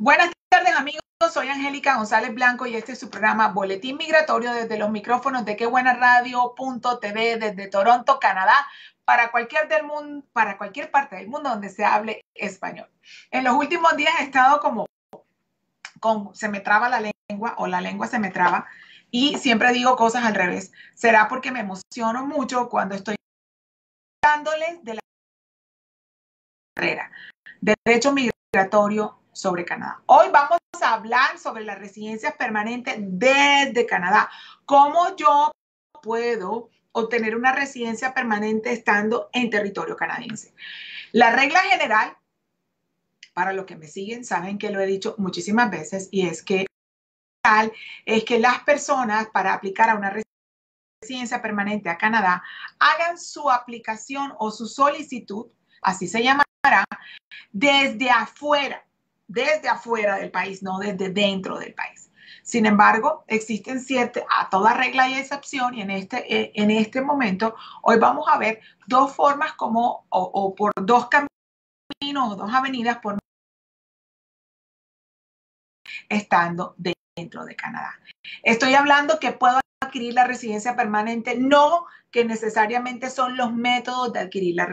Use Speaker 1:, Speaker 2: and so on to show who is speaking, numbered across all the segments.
Speaker 1: Buenas tardes, amigos. Soy Angélica González Blanco y este es su programa Boletín Migratorio desde los micrófonos de quebuenaradio.tv desde Toronto, Canadá, para cualquier parte del mundo donde se hable español. En los últimos días he estado se me traba la lengua o la lengua se me traba y siempre digo cosas al revés. Será porque me emociono mucho cuando estoy dándoles de la carrera de Derecho Migratorio sobre Canadá. Hoy vamos a hablar sobre las residencias permanentes desde Canadá. ¿Cómo yo puedo obtener una residencia permanente estando en territorio canadiense? La regla general, para los que me siguen, saben que lo he dicho muchísimas veces, y es que las personas para aplicar a una residencia permanente a Canadá hagan su aplicación o su solicitud, así se llamará, desde afuera del país, no desde dentro del país. Sin embargo, existen a toda regla y excepción, y en este momento, hoy vamos a ver dos formas o por dos caminos o dos avenidas por estando dentro de Canadá. Estoy hablando que puedo adquirir la residencia permanente, no que necesariamente son los métodos de adquirir la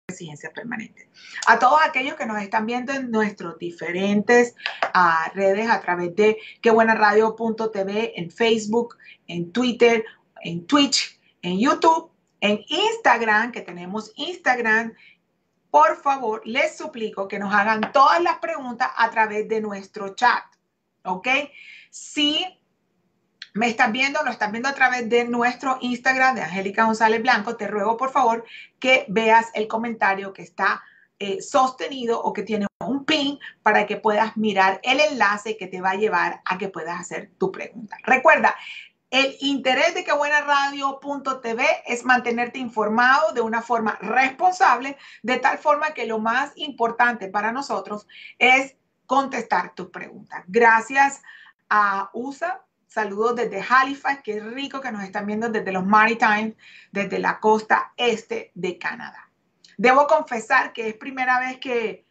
Speaker 1: residencia permanente. A todos aquellos que nos están viendo en nuestras diferentes redes a través de quebuenaradio.tv, en Facebook, en Twitter, en Twitch, en YouTube, en Instagram, que tenemos Instagram, por favor, les suplico que nos hagan todas las preguntas a través de nuestro chat, ¿ok? Si me estás viendo, lo estás viendo a través de nuestro Instagram de Angélica González Blanco, te ruego por favor que veas el comentario que está sostenido o que tiene un pin para que puedas mirar el enlace que te va a llevar a que puedas hacer tu pregunta. Recuerda, el interés de quebuenaradio.tv es mantenerte informado de una forma responsable, de tal forma que lo más importante para nosotros es contestar tus preguntas. Gracias a USA. Saludos desde Halifax, qué rico que nos están viendo desde los Maritimes, desde la costa este de Canadá. Debo confesar que es primera vez que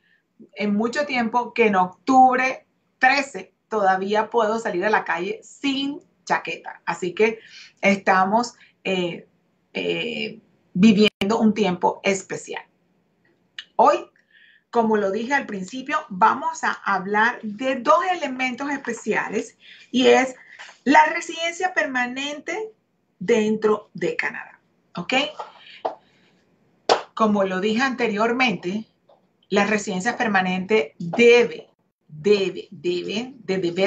Speaker 1: en mucho tiempo que en octubre 13 todavía puedo salir a la calle sin chaqueta. Así que estamos viviendo un tiempo especial. Hoy, como lo dije al principio, vamos a hablar de dos elementos especiales y es la residencia permanente dentro de Canadá, ¿ok? Como lo dije anteriormente, la residencia permanente debe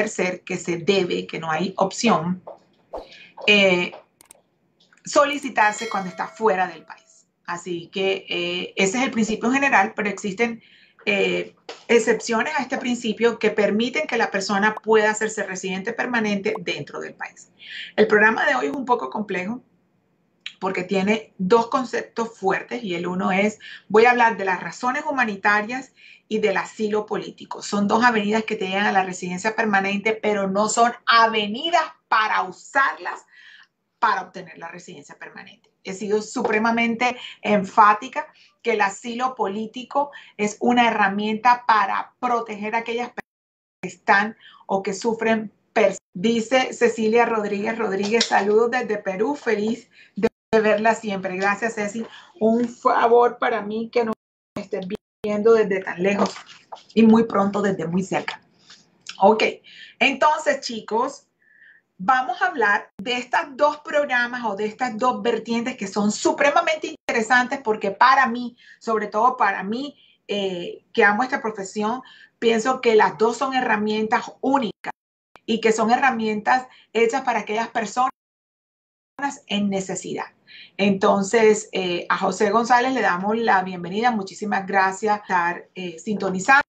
Speaker 1: ser, que se debe, que no hay opción, solicitarse cuando está fuera del país. Así que ese es el principio general, pero existen excepciones a este principio que permiten que la persona pueda hacerse residente permanente dentro del país. El programa de hoy es un poco complejo porque tiene dos conceptos fuertes y el uno es, voy a hablar de las razones humanitarias y del asilo político. Son dos avenidas que te llevan a la residencia permanente, pero no son avenidas para usarlas para obtener la residencia permanente. He sido supremamente enfática que el asilo político es una herramienta para proteger a aquellas personas que están o que sufren persecución. Dice Cecilia Rodríguez, saludos desde Perú, feliz de verla siempre. Gracias, Ceci. Un favor para mí que nos estés viendo desde tan lejos y muy pronto desde muy cerca. Ok, entonces, chicos, vamos a hablar de estos dos programas o de estas dos vertientes que son supremamente interesantes porque para mí, sobre todo para mí, que amo esta profesión, pienso que las dos son herramientas únicas y que son herramientas hechas para aquellas personas en necesidad. Entonces, a José González le damos la bienvenida. Muchísimas gracias por estar sintonizando.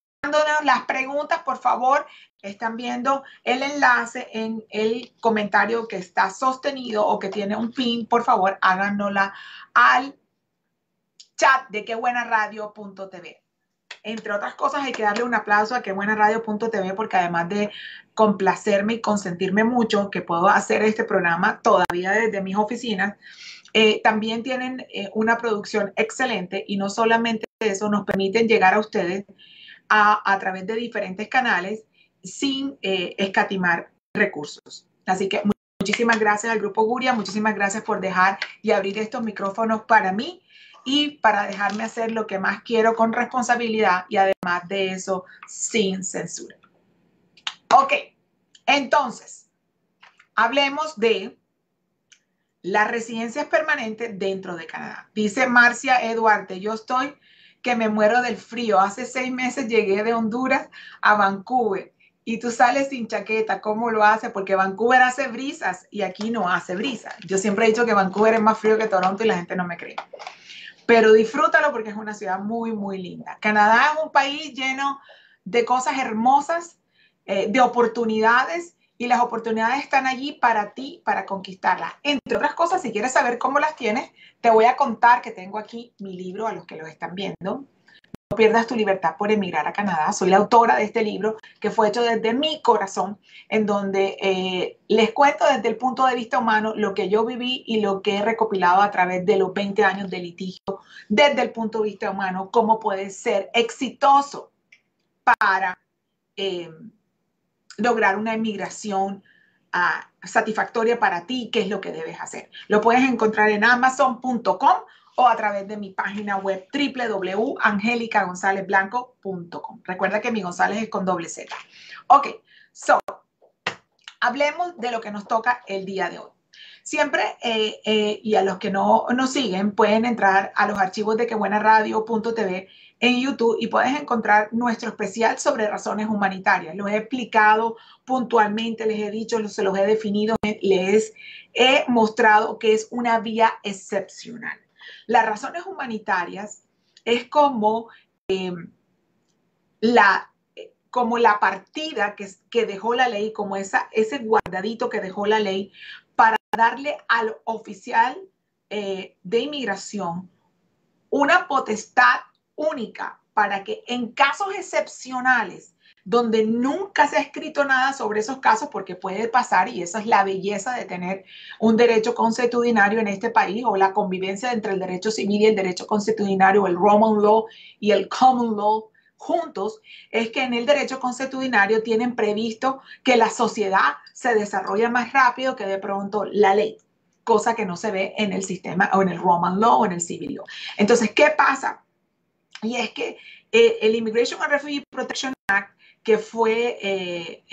Speaker 1: Las preguntas, por favor, están viendo el enlace en el comentario que está sostenido o que tiene un pin. Por favor, háganosla al chat de quebuenaradio.tv. Entre otras cosas, hay que darle un aplauso a quebuenaradio.tv porque además de complacerme y consentirme mucho que puedo hacer este programa todavía desde mis oficinas, también tienen una producción excelente y no solamente eso, nos permiten llegar a ustedes a través de diferentes canales sin escatimar recursos. Así que muchísimas gracias al Grupo Guria, muchísimas gracias por dejar y abrir estos micrófonos para mí y para dejarme hacer lo que más quiero con responsabilidad y además de eso, sin censura. Ok, entonces, hablemos de las residencias permanentes dentro de Canadá. Dice Marcia Eduarte, yo estoy que me muero del frío. Hace 6 meses llegué de Honduras a Vancouver y tú sales sin chaqueta. ¿Cómo lo hace? Porque Vancouver hace brisas y aquí no hace brisas. Yo siempre he dicho que Vancouver es más frío que Toronto y la gente no me cree. Pero disfrútalo porque es una ciudad muy, muy linda. Canadá es un país lleno de cosas hermosas, de oportunidades, y las oportunidades están allí para ti, para conquistarlas. Entre otras cosas, si quieres saber cómo las tienes, te voy a contar que tengo aquí mi libro a los que lo están viendo. No pierdas tu libertad por emigrar a Canadá. Soy la autora de este libro que fue hecho desde mi corazón, en donde les cuento desde el punto de vista humano lo que yo viví y lo que he recopilado a través de los 20 años de litigio desde el punto de vista humano, cómo puede ser exitoso para lograr una emigración satisfactoria para ti, qué es lo que debes hacer. Lo puedes encontrar en amazon.com o a través de mi página web www.angelicagonzalezblanco.com. Recuerda que mi González es con doble Z. Ok, hablemos de lo que nos toca el día de hoy. Siempre, y a los que no nos siguen, pueden entrar a los archivos de quebuenaradio.tv en YouTube y puedes encontrar nuestro especial sobre razones humanitarias. Lo he explicado puntualmente, les he dicho, se los he definido, les he mostrado que es una vía excepcional. Las razones humanitarias es como la partida que dejó la ley, como ese guardadito que dejó la ley para darle al oficial de inmigración una potestad única para que en casos excepcionales, donde nunca se ha escrito nada sobre esos casos, porque puede pasar, y esa es la belleza de tener un derecho consuetudinario en este país, o la convivencia entre el derecho civil y el derecho consuetudinario, el Roman Law y el Common Law, juntos, es que en el derecho consuetudinario tienen previsto que la sociedad se desarrolla más rápido que de pronto la ley, cosa que no se ve en el sistema o en el Roman Law o en el Civil Law. Entonces, ¿qué pasa? Y es que el Immigration and Refugee Protection Act, que fue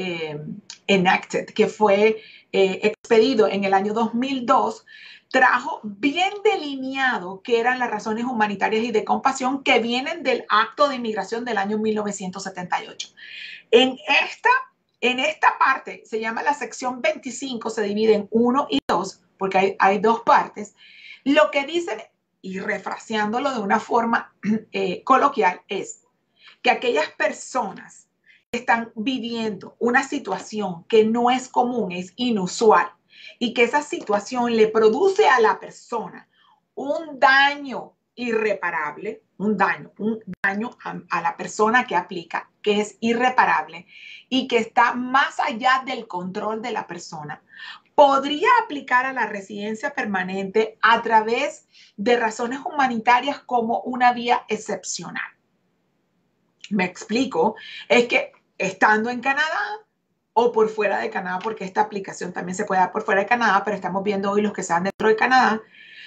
Speaker 1: enacted, que fue expedido en el año 2002, trajo bien delineado qué eran las razones humanitarias y de compasión que vienen del Acto de Inmigración del año 1978. En esta parte, se llama la sección 25, se divide en 1 y 2, porque hay 2 partes. Lo que dicen, y refraseándolo de una forma coloquial, es que aquellas personas que están viviendo una situación que no es común, es inusual, y que esa situación le produce a la persona un daño irreparable, un daño a la persona que aplica, que es irreparable y que está más allá del control de la persona, podría aplicar a la residencia permanente a través de razones humanitarias como una vía excepcional. Me explico, es que estando en Canadá o por fuera de Canadá, porque esta aplicación también se puede dar por fuera de Canadá, pero estamos viendo hoy los que están dentro de Canadá.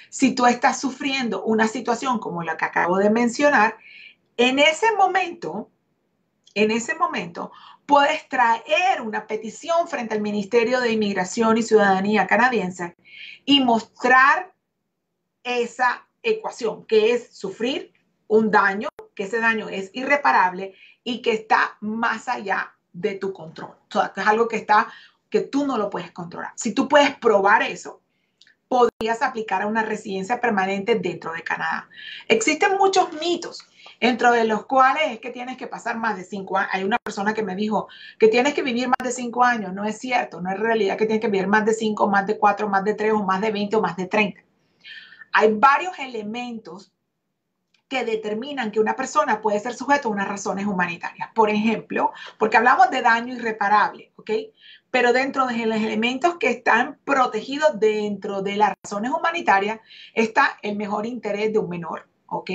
Speaker 1: Si tú estás sufriendo una situación como la que acabo de mencionar, en ese momento, puedes traer una petición frente al Ministerio de Inmigración y Ciudadanía canadiense y mostrar esa ecuación, que es sufrir un daño, que ese daño es irreparable y que está más allá de tu control. O sea, que es algo que tú no lo puedes controlar. Si tú puedes probar eso, podrías aplicar a una residencia permanente dentro de Canadá. Existen muchos mitos, entre de los cuales es que tienes que pasar más de 5 años. Hay una persona que me dijo que tienes que vivir más de 5 años. No es cierto, no es realidad que tienes que vivir más de 5, más de 4, más de 3 o más de 20 o más de 30. Hay varios elementos que determinan que una persona puede ser sujeto a unas razones humanitarias. Por ejemplo, porque hablamos de daño irreparable, ¿ok? Pero dentro de los elementos que están protegidos dentro de las razones humanitarias está el mejor interés de un menor, ¿ok?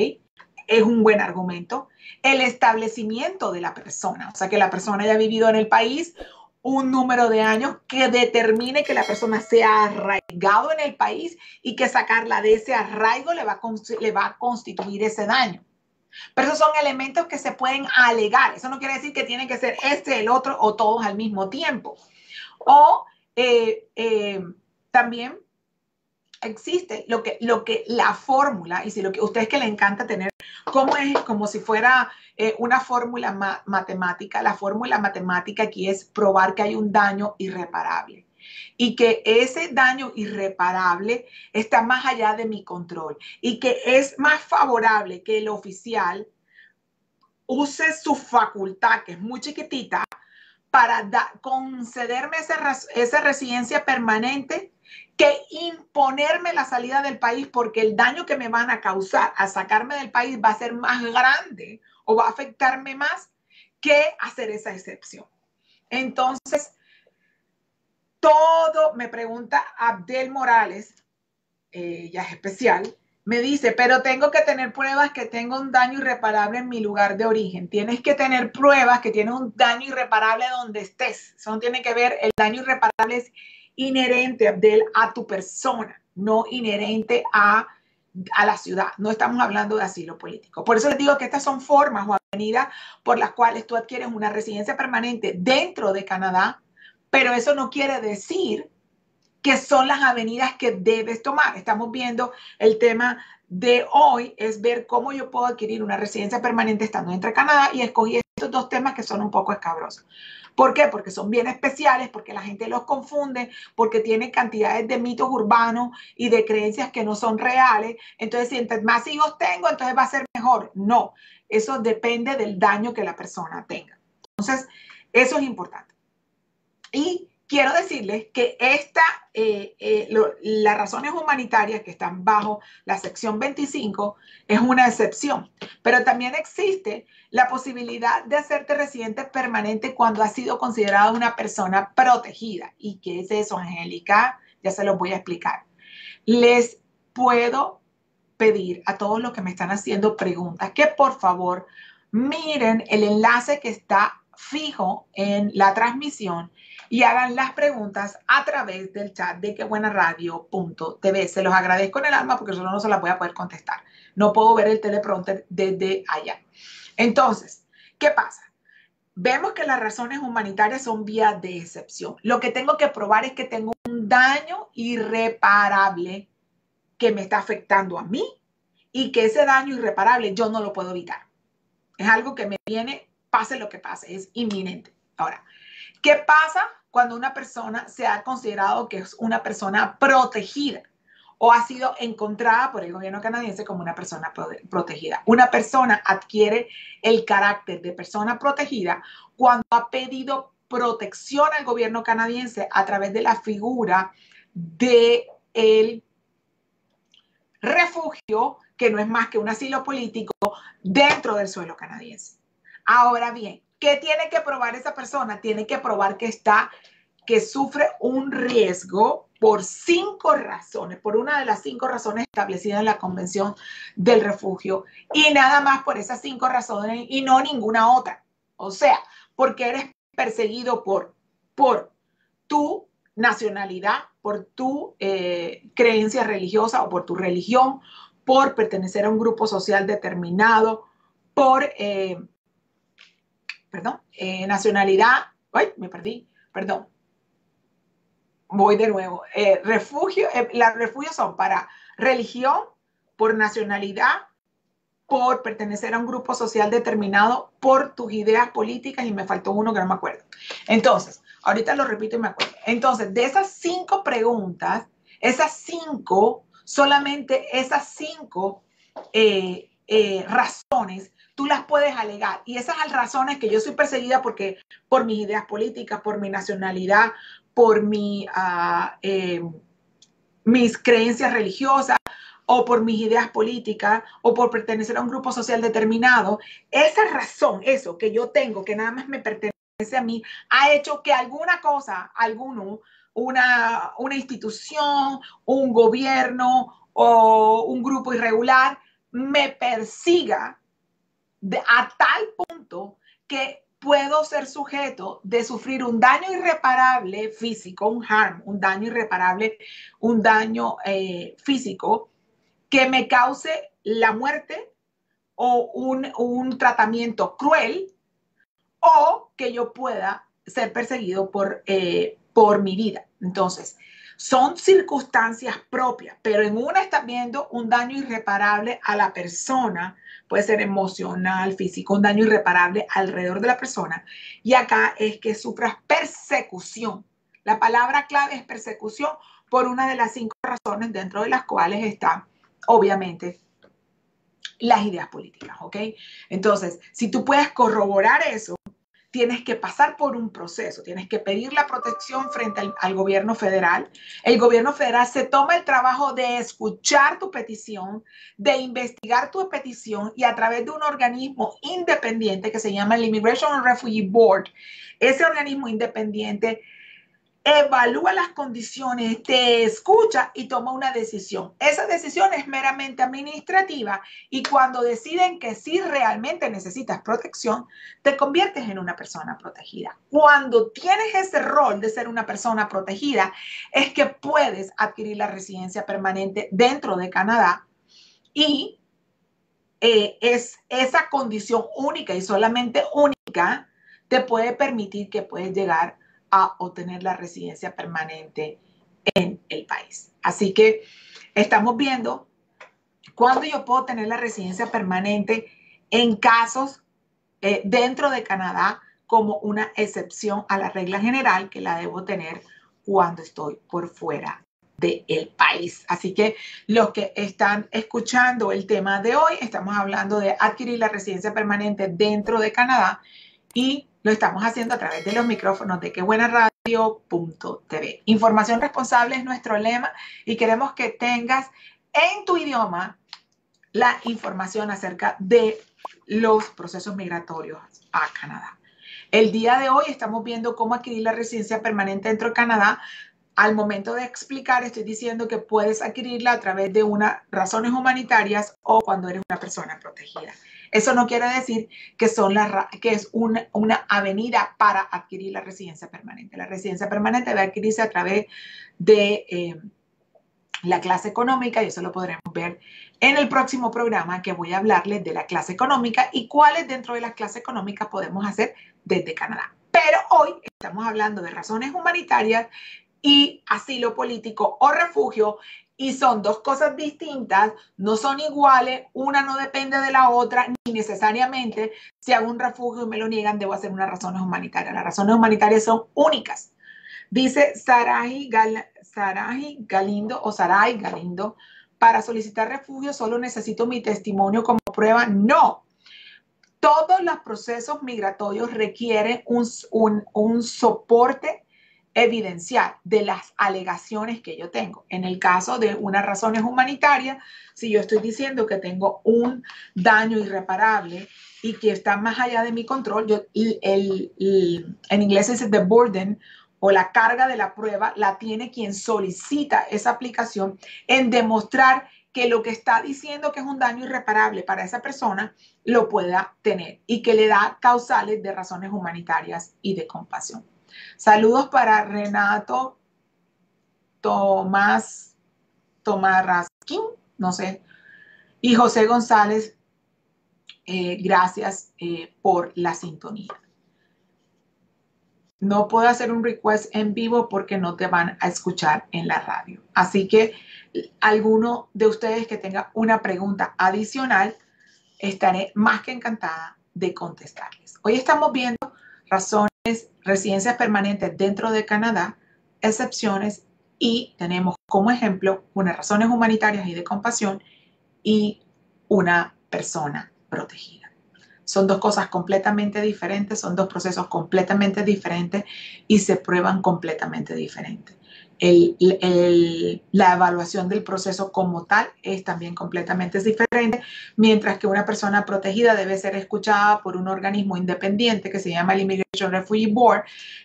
Speaker 1: es un buen argumento. El establecimiento de la persona, o sea, que la persona haya vivido en el país un número de años que determine que la persona se ha arraigado en el país y que sacarla de ese arraigo le va a constituir ese daño. Pero esos son elementos que se pueden alegar. Eso no quiere decir que tienen que ser este, el otro o todos al mismo tiempo. O también existe lo que la fórmula, y si lo que ustedes que le encanta tener, como si fuera una fórmula matemática. La fórmula matemática aquí es probar que hay un daño irreparable y que ese daño irreparable está más allá de mi control y que es más favorable que el oficial use su facultad, que es muy chiquitita, para concederme esa residencia permanente que imponerme la salida del país, porque el daño que me van a causar al sacarme del país va a ser más grande o va a afectarme más que hacer esa excepción. Entonces, todo, me pregunta Abdel Morales, ya es especial, me dice, pero tengo que tener pruebas que tengo un daño irreparable en mi lugar de origen. Tienes que tener pruebas que tienes un daño irreparable donde estés. Eso no tiene que ver, el daño irreparable es inherente, Abdel, a tu persona, no inherente a la ciudad. No estamos hablando de asilo político. Por eso les digo que estas son formas o avenidas por las cuales tú adquieres una residencia permanente dentro de Canadá, pero eso no quiere decir que son las avenidas que debes tomar. Estamos viendo el tema de hoy, es ver cómo yo puedo adquirir una residencia permanente estando dentro de Canadá, y escogí estos dos temas que son un poco escabrosos. ¿Por qué? Porque son bien especiales, porque la gente los confunde, porque tienen cantidades de mitos urbanos y de creencias que no son reales. Entonces, si entre más hijos tengo, entonces va a ser mejor. No, eso depende del daño que la persona tenga. Entonces, eso es importante. Y quiero decirles que las razones humanitarias que están bajo la sección 25 es una excepción, pero también existe la posibilidad de hacerte residente permanente cuando has sido considerada una persona protegida. ¿Y qué es eso, Angélica? Ya se los voy a explicar. Les puedo pedir a todos los que me están haciendo preguntas que por favor miren el enlace que está fijo en la transmisión y hagan las preguntas a través del chat de quebuenaradio.tv. Se los agradezco en el alma porque solo no se las voy a poder contestar. No puedo ver el teleprompter desde allá. Entonces, ¿qué pasa? Vemos que las razones humanitarias son vías de excepción. Lo que tengo que probar es que tengo un daño irreparable que me está afectando a mí y que ese daño irreparable yo no lo puedo evitar. Es algo que me viene, pase lo que pase, es inminente. Ahora, ¿qué pasa cuando una persona se ha considerado que es una persona protegida o ha sido encontrada por el gobierno canadiense como una persona protegida? Una persona adquiere el carácter de persona protegida cuando ha pedido protección al gobierno canadiense a través de la figura de el refugio, que no es más que un asilo político dentro del suelo canadiense. Ahora bien, ¿qué tiene que probar esa persona? Tiene que probar que sufre un riesgo por 5 razones, por una de las 5 razones establecidas en la Convención del Refugio, y nada más por esas 5 razones y no ninguna otra. O sea, porque eres perseguido por tu nacionalidad, por tu creencia religiosa o por tu religión, por pertenecer a un grupo social determinado, por, nacionalidad. ¡Ay, me perdí! Perdón. Voy de nuevo. Los refugios son para religión, por nacionalidad, por pertenecer a un grupo social determinado, por tus ideas políticas, y me faltó uno que no me acuerdo. Entonces, ahorita lo repito y me acuerdo. Entonces, de esas 5 preguntas, solamente esas 5 razones, tú las puedes alegar. Y esas razones que yo soy perseguida por mis ideas políticas, por mi nacionalidad, por mis creencias religiosas, o por mis ideas políticas, o por pertenecer a un grupo social determinado, esa razón, eso que yo tengo, que nada más me pertenece a mí, ha hecho que alguna cosa, una institución, un gobierno o un grupo irregular me persiga a tal punto que puedo ser sujeto de sufrir un daño irreparable físico, un harm, un daño irreparable, un daño físico que me cause la muerte o un tratamiento cruel, o que yo pueda ser perseguido por mi vida. Entonces, son circunstancias propias, pero en una estás viendo un daño irreparable a la persona, puede ser emocional, físico, un daño irreparable alrededor de la persona. Y acá es que sufras persecución. La palabra clave es persecución por una de las 5 razones dentro de las cuales están, obviamente, las ideas políticas, ¿ok? Entonces, si tú puedes corroborar eso, tienes que pasar por un proceso, tienes que pedir la protección frente al gobierno federal. El gobierno federal se toma el trabajo de escuchar tu petición, de investigar tu petición y a través de un organismo independiente que se llama el Immigration and Refugee Board, ese organismo independiente evalúa las condiciones, te escucha y toma una decisión. Esa decisión es meramente administrativa y cuando deciden que sí realmente necesitas protección, te conviertes en una persona protegida. Cuando tienes ese rol de ser una persona protegida, es que puedes adquirir la residencia permanente dentro de Canadá y es esa condición única y solamente única te puede permitir que puedes llegar a obtener la residencia permanente en el país. Así que estamos viendo cuándo yo puedo tener la residencia permanente en casos dentro de Canadá como una excepción a la regla general que la debo tener cuando estoy por fuera del país. Así que los que están escuchando el tema de hoy, estamos hablando de adquirir la residencia permanente dentro de Canadá y lo estamos haciendo a través de los micrófonos de quebuenaradio.tv. Información responsable es nuestro lema y queremos que tengas en tu idioma la información acerca de los procesos migratorios a Canadá. El día de hoy estamos viendo cómo adquirir la residencia permanente dentro de Canadá. Al momento de explicar, estoy diciendo que puedes adquirirla a través de unas razones humanitarias o cuando eres una persona protegida. Eso no quiere decir que es una avenida para adquirir la residencia permanente. La residencia permanente debe adquirirse a través de la clase económica y eso lo podremos ver en el próximo programa que voy a hablarles de la clase económica y cuáles dentro de las clases económicas podemos hacer desde Canadá. Pero hoy estamos hablando de razones humanitarias y asilo político o refugio y son dos cosas distintas, no son iguales, una no depende de la otra, ni necesariamente si hago un refugio y me lo niegan, debo hacer unas razones humanitarias. Las razones humanitarias son únicas. Dice Sarai Galindo, para solicitar refugio solo necesito mi testimonio como prueba. No, todos los procesos migratorios requieren un soporte evidencial de las alegaciones que yo tengo. En el caso de unas razones humanitarias, si yo estoy diciendo que tengo un daño irreparable y que está más allá de mi control, en inglés se dice the burden o la carga de la prueba la tiene quien solicita esa aplicación en demostrar que lo que está diciendo que es un daño irreparable para esa persona lo pueda tener y que le da causales de razones humanitarias y de compasión. Saludos para Renato Tomarrasquín, no sé, y José González, gracias por la sintonía. No puedo hacer un request en vivo porque no te van a escuchar en la radio. Así que alguno de ustedes que tenga una pregunta adicional, estaré más que encantada de contestarles. Hoy estamos viendo razones, residencias permanentes dentro de Canadá, excepciones y tenemos como ejemplo unas razones humanitarias y de compasión y una persona protegida. Son dos cosas completamente diferentes, son dos procesos completamente diferentes y se prueban completamente diferentes. La evaluación del proceso como tal es también completamente diferente, mientras que una persona protegida debe ser escuchada por un organismo independiente que se llama el Immigration Refugee Board,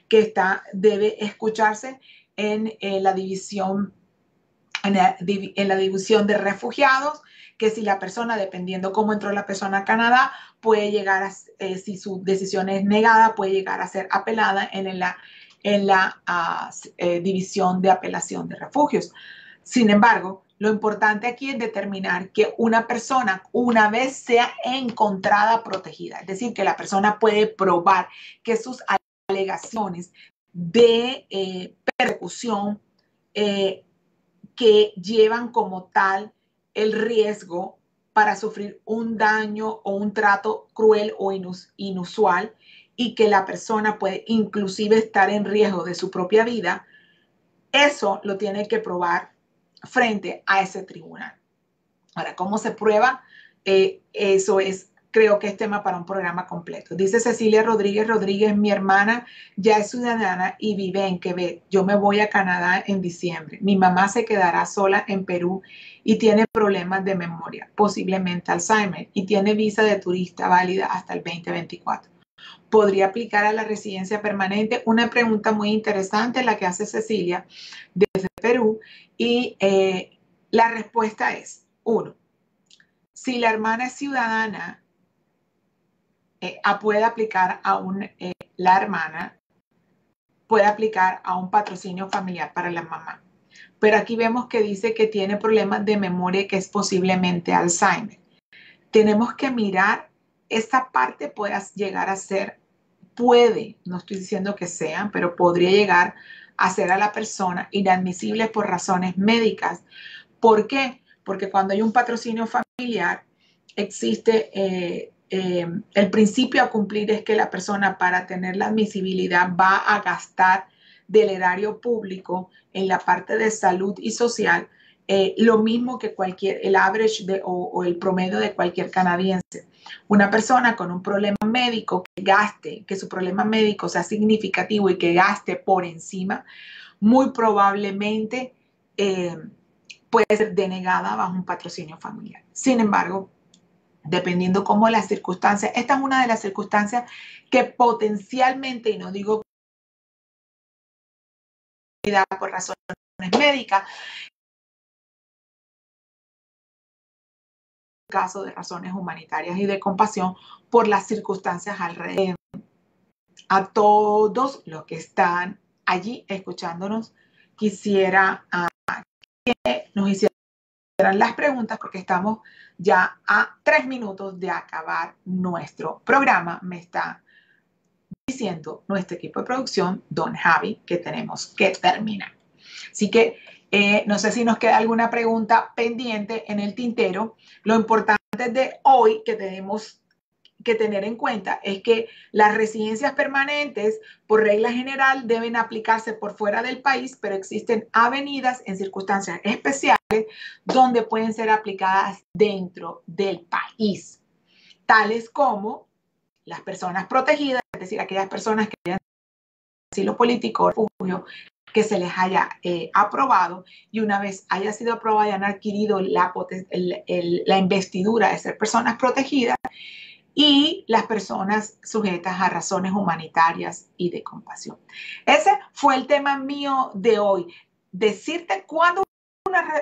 Speaker 1: que debe escucharse en la división de refugiados, que si la persona, dependiendo cómo entró la persona a Canadá, puede llegar a, si su decisión es negada, puede llegar a ser apelada en la división de apelación de refugios. Sin embargo, lo importante aquí es determinar que una persona, una vez sea encontrada protegida, es decir, que la persona puede probar que sus alegaciones de persecución que llevan como tal el riesgo para sufrir un daño o un trato cruel o inusual, y que la persona puede inclusive estar en riesgo de su propia vida, eso lo tiene que probar frente a ese tribunal. Ahora, ¿cómo se prueba? Eso creo que es tema para un programa completo. Dice Cecilia Rodríguez, mi hermana ya es ciudadana y vive en Quebec. Yo me voy a Canadá en diciembre. Mi mamá se quedará sola en Perú y tiene problemas de memoria, posiblemente Alzheimer, y tiene visa de turista válida hasta el 2024. ¿Podría aplicar a la residencia permanente? Una pregunta muy interesante la que hace Cecilia desde Perú, y la respuesta es, 1, si la hermana es ciudadana, puede aplicar la hermana puede aplicar a un patrocinio familiar para la mamá. Pero aquí vemos que dice que tiene problemas de memoria, que es posiblemente Alzheimer. Tenemos que mirar, esa parte puede llegar a ser, no estoy diciendo que sea, pero podría llegar a ser a la persona inadmisible por razones médicas. ¿Por qué? Porque cuando hay un patrocinio familiar, existe el principio a cumplir, es que la persona, para tener la admisibilidad, va a gastar del erario público en la parte de salud y social lo mismo que el average o el promedio de cualquier canadiense. Una persona con un problema médico que su problema médico sea significativo y que gaste por encima, muy probablemente puede ser denegada bajo un patrocinio familiar. Sin embargo, dependiendo cómo las circunstancias, esta es una de las circunstancias que potencialmente, y no digo por razones médicas, caso de razones humanitarias y de compasión por las circunstancias alrededor. A todos los que están allí escuchándonos, quisiera que nos hicieran las preguntas, porque estamos ya a 3 minutos de acabar nuestro programa. Me está diciendo nuestro equipo de producción, don Javi, que tenemos que terminar. Así que no sé si nos queda alguna pregunta pendiente en el tintero. Lo importante de hoy que tenemos que tener en cuenta es que las residencias permanentes, por regla general, deben aplicarse por fuera del país, pero existen avenidas en circunstancias especiales donde pueden ser aplicadas dentro del país, tales como las personas protegidas, es decir, aquellas personas que tienen asilo político o refugio que se les haya aprobado, y una vez haya sido aprobada y han adquirido la investidura de ser personas protegidas, y las personas sujetas a razones humanitarias y de compasión. Ese fue el tema mío de hoy. Decirte cuándo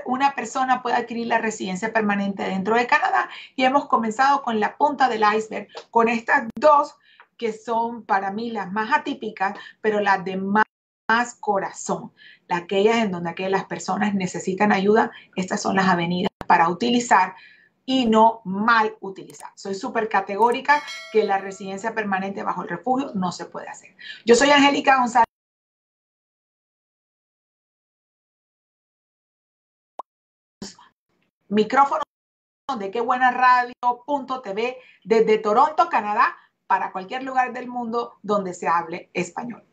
Speaker 1: una persona puede adquirir la residencia permanente dentro de Canadá, y hemos comenzado con la punta del iceberg, con estas dos que son para mí las más atípicas, pero las de más corazón, aquellas en donde aquellas personas necesitan ayuda. Estas son las avenidas para utilizar y no mal utilizar. Soy súper categórica que la residencia permanente bajo el refugio no se puede hacer. Yo soy Angélica González. Micrófono de quebuenaradio.tv desde Toronto, Canadá, para cualquier lugar del mundo donde se hable español.